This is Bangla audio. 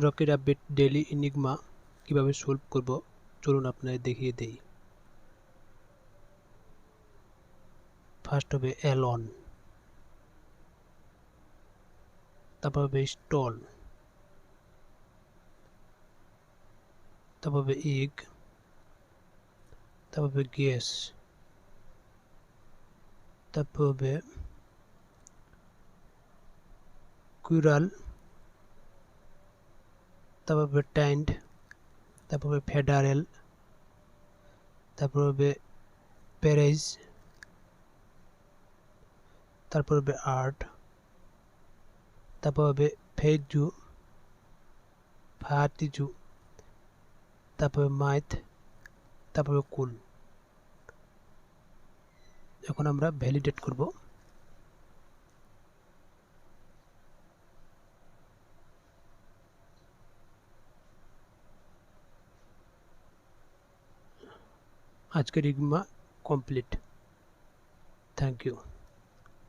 রকি রাব্বিট ডেইলি এনিগমা কিভাবে সলভ করব চলুন আপনাদের দেখিয়ে দেই। ফার্স্ট হবে অ্যালন, তারপর হবে স্টল, তারপর হবে ইগ, তারপর হবে গেস, তারপর হবে কুইরাল, তারপর হবে টাইন্ড, তারপর হবে ফেডারেল, তারপর হবে পেরেজ, তারপর হবে আর্ট, তারপর হবে ফেজু, ফাতিজু, তারপর হবে মাইথ, তারপর হবে কুল। এখন আমরা ভ্যালিডেট করব। আজকের ইগমা কমপ্লিট। Thank you.